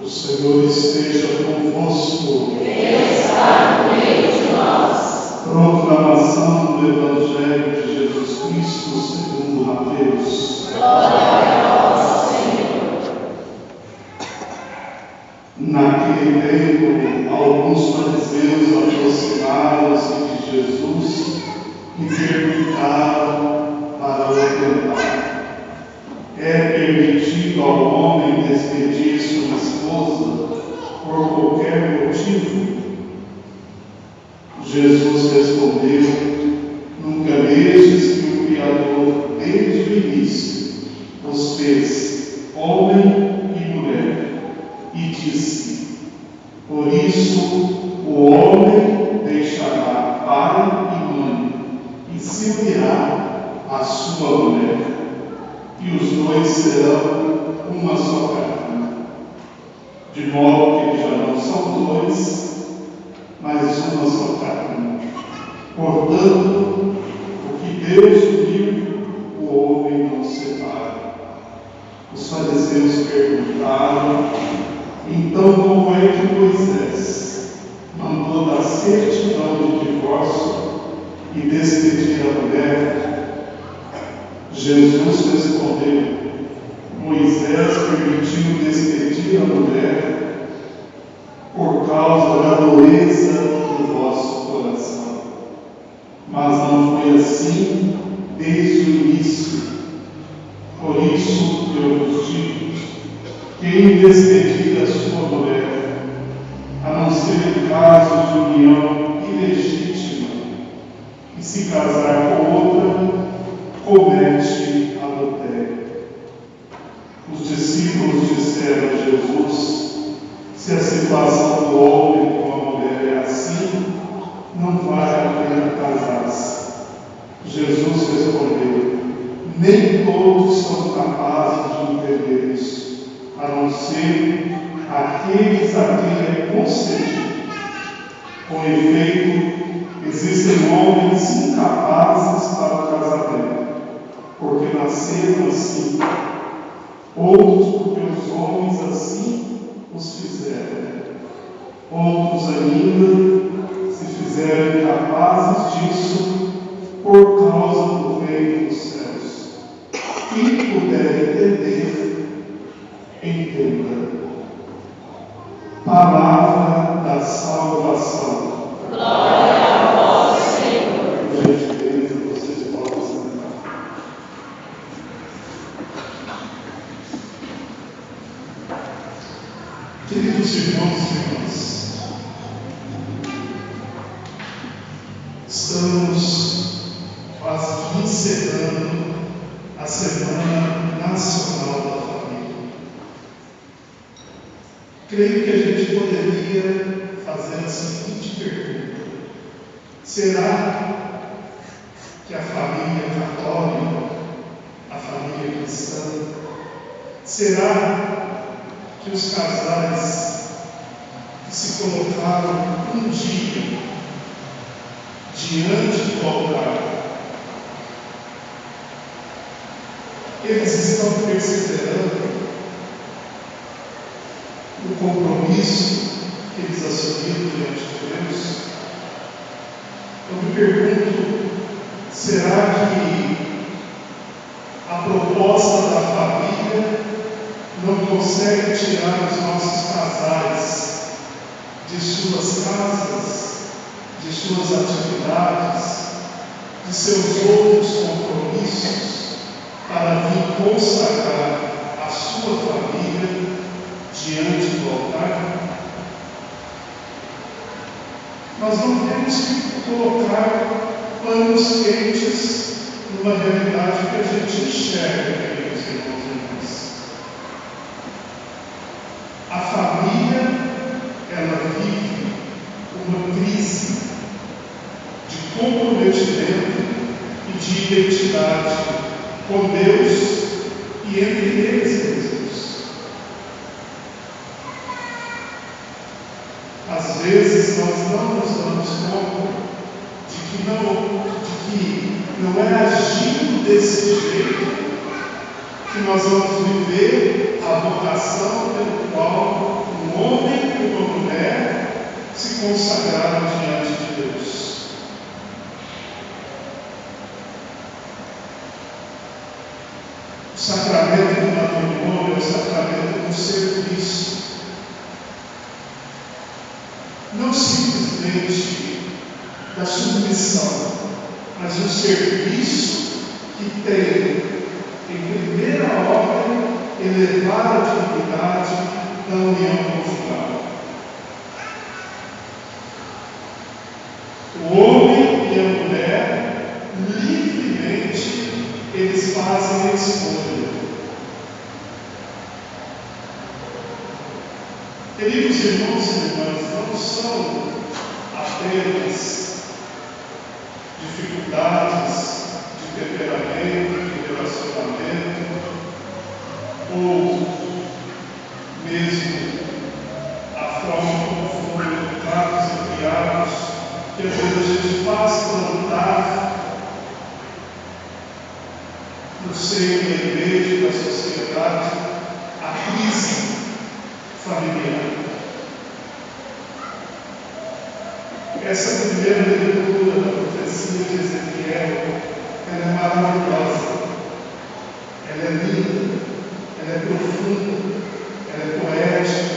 O Senhor esteja convosco. Ele está no meio de nós. Proclamação do Evangelho de Jesus Cristo segundo Mateus. Glória a vós, Senhor. Naquele tempo, alguns fariseus aproximaram-se de Jesus e perguntaram para o tentar: é permitido ao homem despedir sua esposa por qualquer motivo? Jesus respondeu: nunca vedes que o Criador, desde o início, os fez homem e mulher, e disse: por isso o homem deixará pai e mãe, e se unirá à sua mulher, e os dois serão uma só carne. De modo que já não são dois, mas uma só carne. Portanto, o que Deus uniu, o homem não separa. Os fariseus perguntaram: então como é que Moisés mandou dar certidão de divórcio e despedir a mulher? Jesus respondeu: Moisés permitiu despedir a mulher por causa da dureza do vosso coração. Mas não foi assim desde o início. Por isso eu vos digo: quem despedir a sua mulher, a não ser em caso de união ilegítima, e se casar com outra, comete adultério. Os discípulos disseram a Jesus: se a situação do homem com a mulher é assim, não vale a pena casar-se. Jesus respondeu: nem todos são capazes de entender isso, a não ser aqueles a quem é concedido. Com efeito, existem homens incapazes para o casamento, porque nasceram assim, outros porque os homens assim os fizeram, outros ainda se fizeram incapazes disso por causa do reino dos céus. Quem puder entender, entenda. Palavra da salvação. Glória a vós, Senhor. Por gentileza, vocês podem sentar. Queridos irmãos e irmãs, estamos quase que encerrando a Semana Nacional da Família. Creio que a gente poderia fazer a seguinte pergunta: será que a família católica, a família cristã, será que os casais que se colocaram um dia diante do altar, eles estão perseverando o compromisso que eles assumiram diante de Deus? Eu me pergunto: será que a proposta da família não consegue tirar os nossos casais de suas casas, de suas atividades, de seus outros compromissos, para vir consagrar a sua família diante do altar? Nós não temos que colocar panos quentes numa realidade que a gente enxerga, queridos irmãos e irmãs. A família, ela vive uma crise de comprometimento e de identidade com Deus e entre eles mesmos. Às vezes nós não nos damos conta de que não é agindo desse jeito que nós vamos viver a vocação pelo qual consagrado diante de Deus. O sacramento do matrimônio é o sacramento do serviço. Não simplesmente da submissão, mas um serviço que tem, em primeira ordem, elevar a dignidade da união conjugal. O homem e a mulher, livremente, eles fazem a escolha. Queridos irmãos e irmãs, não são apenas dificuldades de temperamento, de relacionamento, ou mesmo a forma como foram educados e criados, que às vezes a gente faz plantar no seio da igreja e da sociedade a crise familiar. Essa primeira leitura da profecia de Ezequiel, ela é maravilhosa, ela é linda, ela é profunda, ela é poética,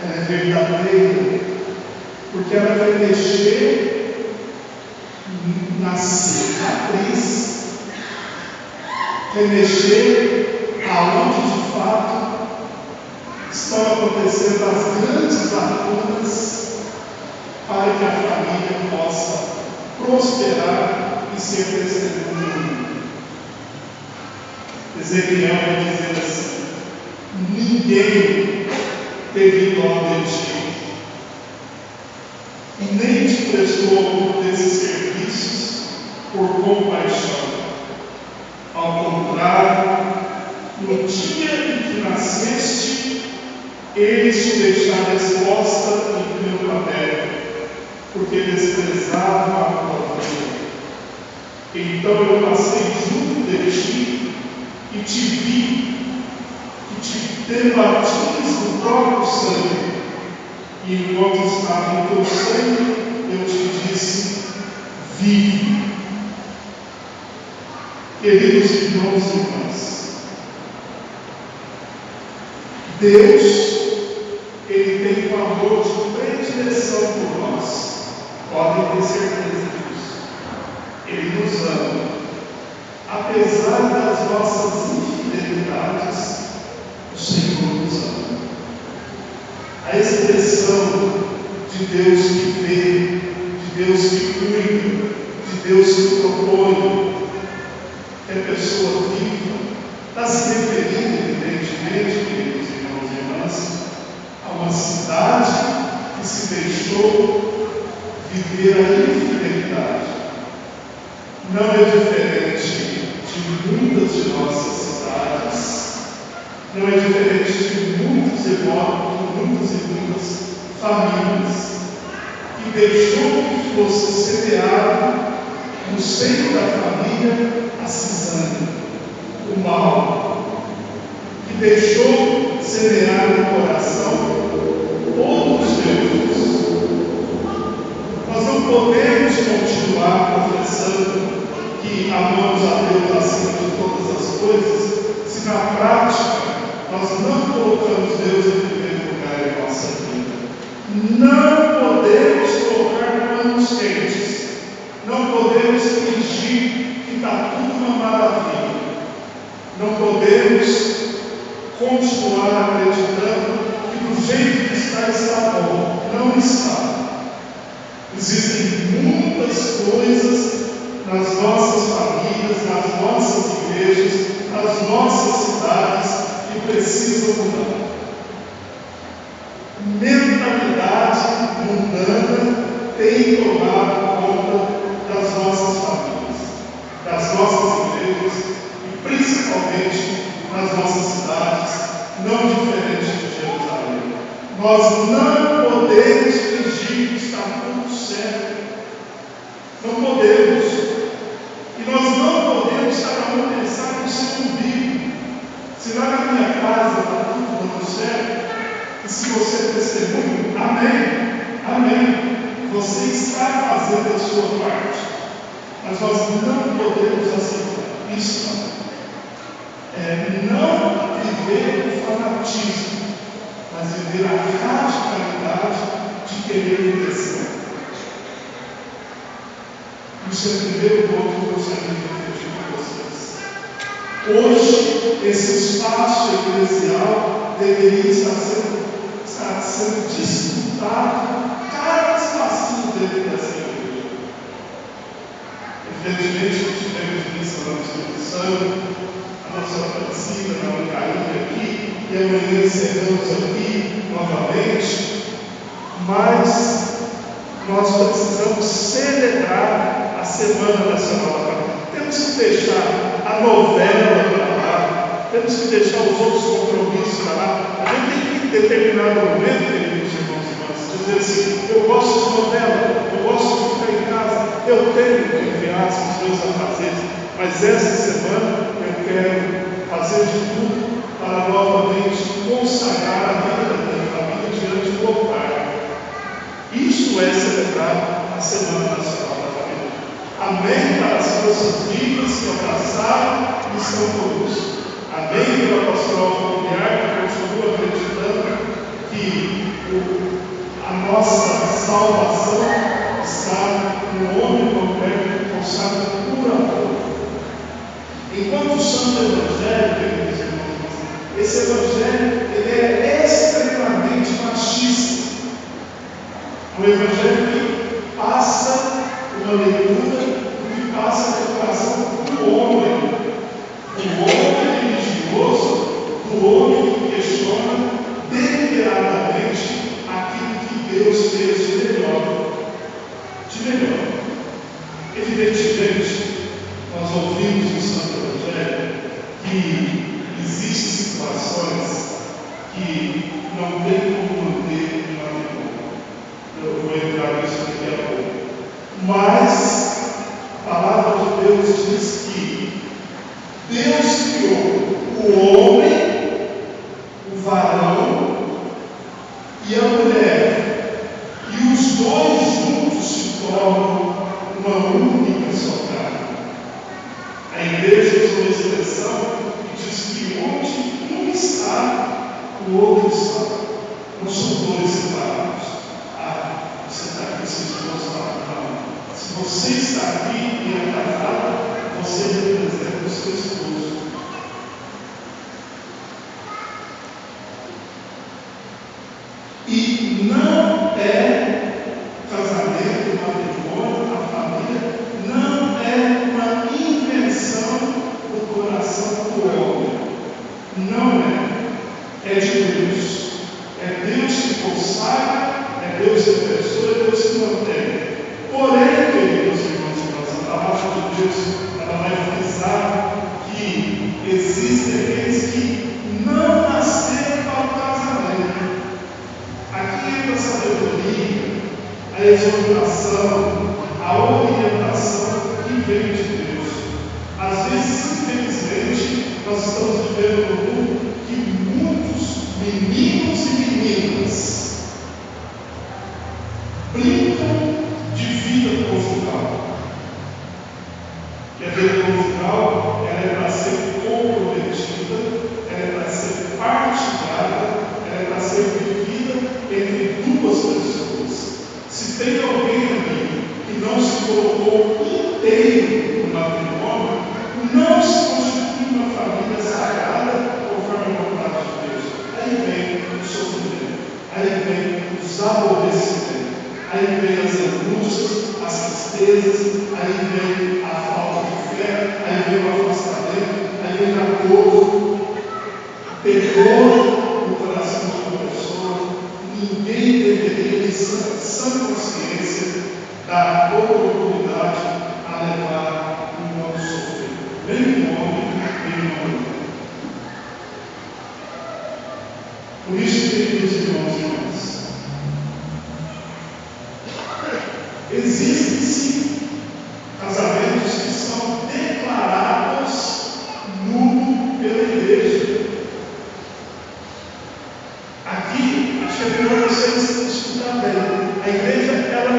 ela é verdadeira, porque ela vai mexer na cicatriz, vai mexer aonde de fato estão acontecendo as grandes lacunas para que a família possa prosperar e ser testemunha. Ezequiel vai dizer assim: ninguém teve dó de ti, e nem te prestou algum desses serviços por compaixão. Ao contrário, no dia em que nasceste, eles te deixaram exposta em teu caderno, porque desprezavam a tua vida. Então eu passei junto de ti e te vi, que te debatis no próprio sangue, e enquanto estava em teu sangue, eu te disse: vive. Queridos irmãos e irmãs, Deus, Ele tem um amor de predileção por nós. Podem ter certeza disso. Ele nos ama. Apesar das nossas infidelidades, o Senhor nos ama. A expressão de Deus que vê, de Deus que cuida, de Deus que propõe, é pessoa viva, está se referindo, evidentemente, queridos irmãos e irmãs, a uma cidade que se deixou viver a infidelidade. Não é diferente de muitas de nossas cidades, não é diferente de muitos e muitas famílias, que deixou que fosse semeado no seio da família a cisânia, o mal, que deixou semear no coração outros deuses. Nós não podemos continuar professando que amamos a Deus acima de todas as coisas, se na prática nós não colocamos Deus em primeiro lugar em nossa vida. Não podemos colocar panos quentes, não podemos fingir que está tudo uma maravilha, não podemos continuar acreditando que do jeito que está bom. Não está. Existem muitas coisas nas nossas famílias, nas nossas igrejas, nas nossas cidades que precisam mudar. Mentalidade mundana tem tomado conta das nossas famílias, das nossas igrejas e principalmente nas nossas cidades, não diferente de Jerusalém. Nós não podemos fingir que está tudo certo. Não podemos. E nós não podemos cada um pensar no seu umbigo. Se lá na minha casa está tudo dando certo, e se você testemunha, amém, amém. você está fazendo a sua parte, mas nós não podemos aceitar isso. Não viver o fanatismo, mas viver a radicalidade de querer viver certo. Isso é o primeiro ponto que eu gostaria de refletir com vocês. Hoje, esse espaço eclesial deveria estar sendo disputado cada espacinho dentro dessa igreja. Evidentemente, tivemos missa lá no Espírito Santo, a nossa Aparecida, na Micaína aqui, e amanhã encerramos aqui novamente, mas nós precisamos celebrar a Semana Nacional da Família. Temos que deixar a novela para lá, temos que deixar os outros compromissos para lá. A gente tem que, em determinado momento, queridos irmãos e irmãs, dizer assim: eu gosto de novela, eu gosto de ficar em casa, eu tenho que enviar os meus afazeres, mas essa semana eu quero fazer de tudo para novamente consagrar a vida da minha família diante do altar. Isso é celebrar a Semana Nacional da Família. Amém para as forças vivas que abraçaram e estão conosco. Amém pela pastoral familiar que continua acreditando que a nossa salvação está no homem concreto que consagra por amor. Enquanto o Santo Evangelho, queridos irmãos, esse Evangelho ele é extremamente machista. Um Evangelho que passa uma leitura que passa a declaração do homem religioso, do homem que questiona deliberadamente aquilo que Deus fez de melhor. Evidentemente, nós ouvimos no Santo Evangelho que existem situações que não tem como manter uma vida. Eu vou entrar nisso daqui a pouco. Mas a palavra de Deus diz que Deus criou o homem, o varão e a mulher, e os dois juntos se tornam uma única só carne. A igreja usa uma expressão que diz que onde um está, o outro está. Não são dois separados. Você está aqui, se esposa fala, não. Se você está aqui e é casado, você representa o seu esposo. E não é casamento, matrimônio, a família, não é uma invenção do coração do homem. Não é. É de Deus. É Deus que consagra, é Deus que abençoa, é Deus que mantém. Porém, queridos irmãos e irmãs, a palavra de Deus ela vai frisar que existem aqueles que não nasceram para o casamento. Aqui entra a sabedoria, a exortação, a orientação que vem de Deus. Às vezes, infelizmente, nós estamos vivendo num mundo que muitos meninos e meninas brincam de vida conjugal. E a vida conjugal ela é para ser comprometida, ela é para ser partilhada, ela é para ser vivida entre duas pessoas. Se tem alguém ali que não se colocou inteiro no matrimônio, não se constitui uma família sagrada conforme a vontade de Deus. Aí vem o sofrimento, aí vem os aborrecimentos, aí vem as angústias, as tristezas, aí vem a falta de fé, aí vem o afastamento, aí vem a dor, terror no coração de uma pessoa. Ninguém deveria, em sã consciência, dar oportunidade a levar um homem sofrer. Nem um homem, nem uma mulher. Por isso, queridos irmãos e irmãs, existem sim casamentos que são declarados nulo pela igreja. Aqui, acho que é melhor vocês escutar bem. A igreja, ela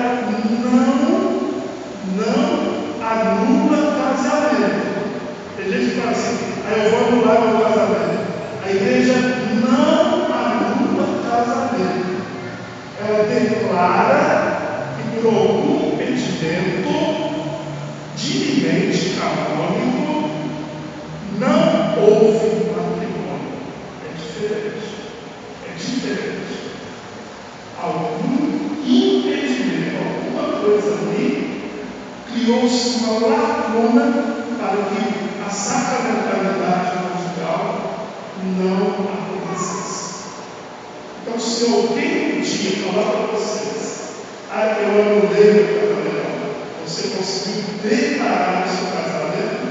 prepara e por algum impedimento dirimente canônico não houve matrimônio. É diferente. É diferente. Algum impedimento, alguma coisa ali, criou-se uma lacuna para que a sacramentalidade conjugal não acontecesse. Então, se alguém um dia falar para vocês, eu anulei meu casamento, você conseguiu declarar o seu casamento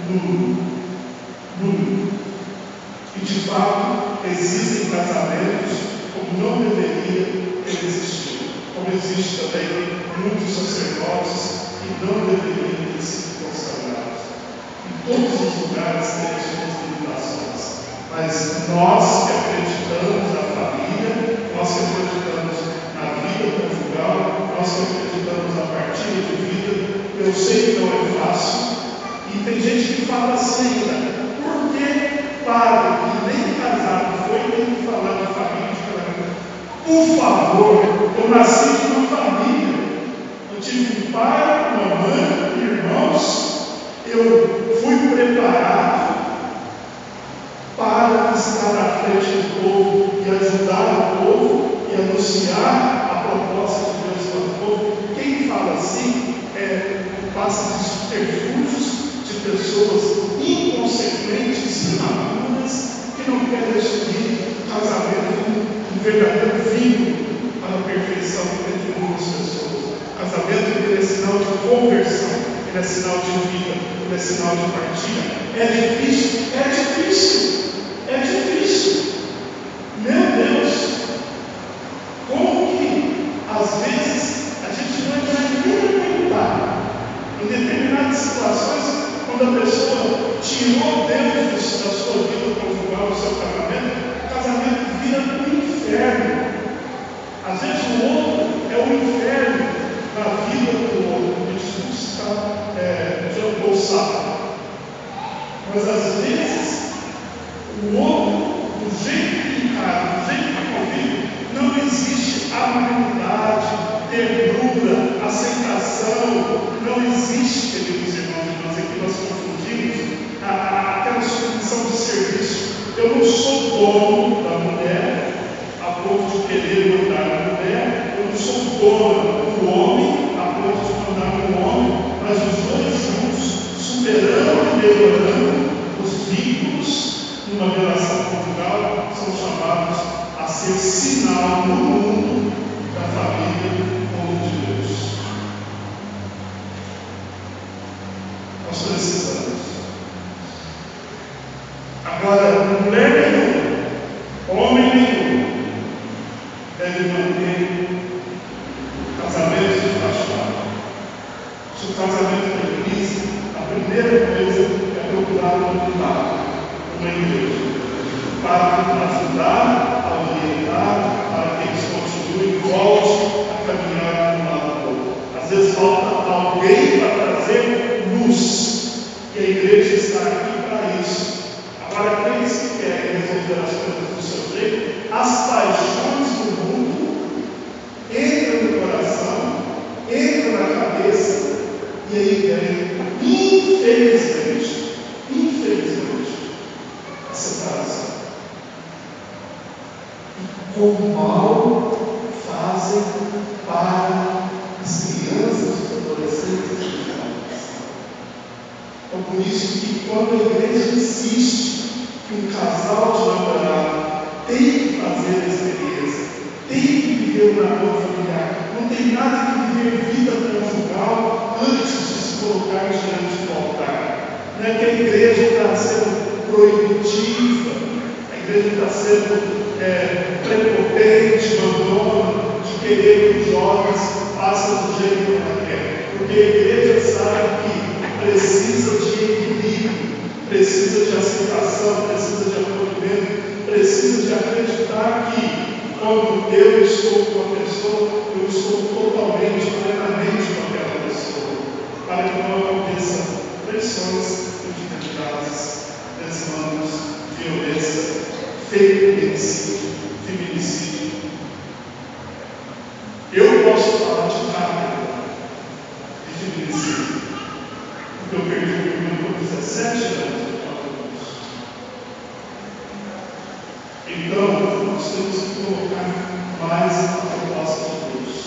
nulo. Nulo. E de fato, existem casamentos como não deveria ter existido. Como existe também muitos sacerdotes que não deveriam ter sido consagrados. Em todos os lugares tem as suas limitações. Mas nós que acreditamos na família, nós que acreditamos na vida conjugal, nós que acreditamos na partilha de vida, eu sei que não é fácil. E tem gente que fala assim ainda, por que padre que nem casado foi tem que falar de família de casamento? Por favor, eu nasci de uma família. Eu tive um pai, uma mãe, irmãos. Eu fui preparado para estar à frente do povo e ajudar o povo e anunciar a proposta de Deus para o povo. Quem fala assim passa de subterfúgios de pessoas inconsequentes, imaturas, que não querem assumir o casamento como um verdadeiro vínculo para a perfeição entre duas pessoas. Casamento ele é sinal de conversão, ele é sinal de vida, ele é sinal de partilha. É difícil, é difícil, é difícil. Meu Deus, como que às vezes a gente não vai nem aguentar em determinadas situações, quando a pessoa tirou Deus da sua vida conjugal, do seu casamento, o casamento vira um inferno. Às vezes o outro é o inferno na vida do outro. Jesus já bolsado. Mas às vezes o outro, do jeito que encara, do jeito que convive, não existe amabilidade, ternura, aceitação. Não existe, queridos irmãos e irmãs, aqui nós confundimos aquela submissão de serviço. Eu não sou dono da mulher a ponto de querer mandar na mulher, eu não sou dono do homem a ponto de mandar no homem, mas os dois juntos, superando e melhorando os vínculos numa relação conjugal, são chamados a ser sinal no mundo da família do povo de Deus. Nós precisamos. Agora, mulher nenhuma, homem nenhum, deve manter casamento de fachada. Se o casamento tem crise, a primeira coisa é procurar um padre, uma igreja, para ajudar, a orientar, para que eles continuem e voltem a caminhar de um lado ao outro. Às vezes falta alguém para trazer luz, e a igreja está aqui para isso. Agora, aqueles que querem resolver as coisas do seu jeito, as paixões do mundo entram no coração, entram na cabeça, e aí vem, infelizmente, a separação. E quão mal fazem para as crianças, os adolescentes e os jovens. Então, por isso que quando a igreja insiste que um casal de namorado tem que fazer a experiência, tem que viver o namoro familiar, não tem nada que viver vida conjugal antes de se colocar diante do altar. Não é que a igreja está sendo proibitiva, a igreja está sendo prepotente, mandona, de querer que os jovens façam do jeito que ela quer. Porque a igreja sabe que precisa de equilíbrio, precisa de aceitação, precisa de acolhimento, precisa de acreditar que quando eu estou com a pessoa, eu estou totalmente, plenamente com aquela pessoa, para que não aconteçam pressões infinidades, desmandos, violência, feminicídio. Eu perdi meu irmão com 17 anos por causa disso. Então, nós temos que colocar mais a proposta de Deus.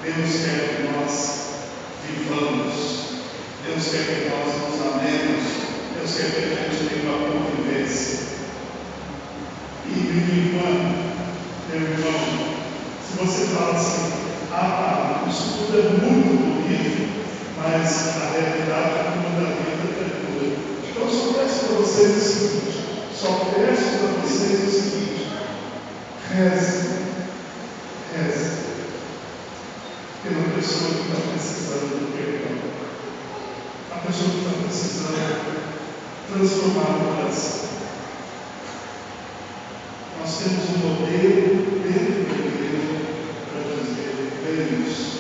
Deus quer que nós vivamos. Deus quer que nós nos amemos. Deus quer que a gente tenha uma convivência. E minha irmã, meu irmão, se você fala assim, isso tudo é muito bonito, mas a realidade é como da vida é dura. Então eu só peço para vocês o seguinte, reze pela pessoa que está precisando do perdão, a pessoa que está precisando transformar o coração. Nós temos um modelo dentro da igreja para dizer bem isso.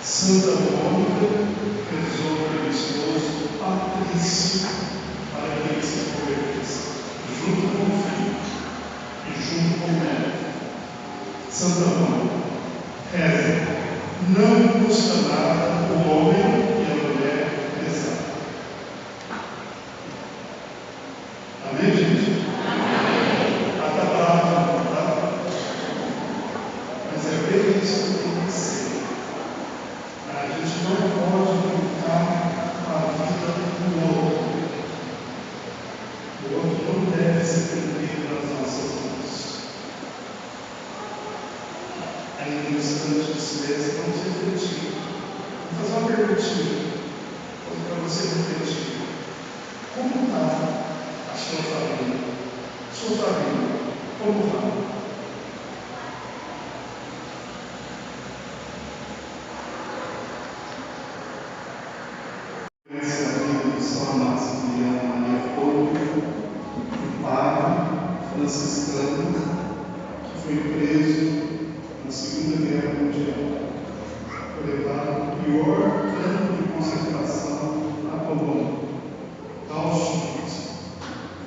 Santa Mônica rezou pelo esposo Patrício para que ele se convertesse, junto com o filho e junto com o neto. Santa Mônica reza. Não custa nada o homem e a mulher rezar. Amém, gente? Está bravo, tá? Mas é bem isso que tem que ser. A gente não pode brincar com a vida do outro. O outro não deve ser perdido nas nossas mãos. Ainda no instante de silêncio, vamos refletir. Vou fazer uma perguntinha para você refletir. Como está a sua família? Sua família, como está? Conhece a vida de São Maximiliano Maria Couto, um padre franciscano que foi preso na Segunda Guerra Mundial. Foi levado ao pior campo de concentração na Polônia, Auschwitz,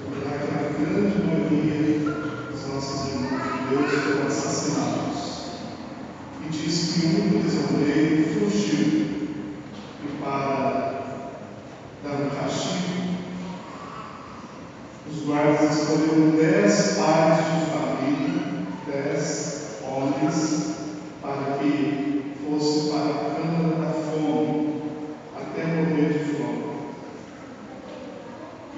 lugar que a grande maioria dos nossos irmãos judeus foram assassinados. E diz que um prisioneiro fugiu e, para dar um castigo, os guardas escolheram 10 pais de família, 10 homens, para que fosse para a câmara da fome, até morrer de fome.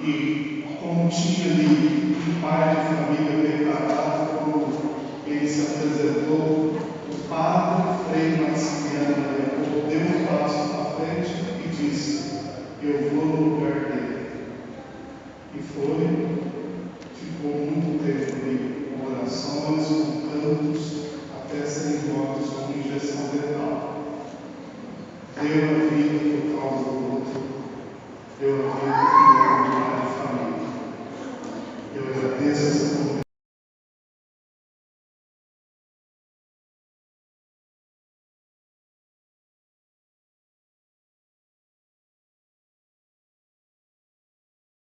E como tinha ali um pai de família preparado, como ele se apresentou, o padre Frei Maximiliano Maria Couto deu um passo à frente e disse: eu vou no lugar dele. E foi, ficou muito tempo ali, com orações, com cantos, até serem mortos com injeção letal. Deu a vida por causa do outro, deu a vida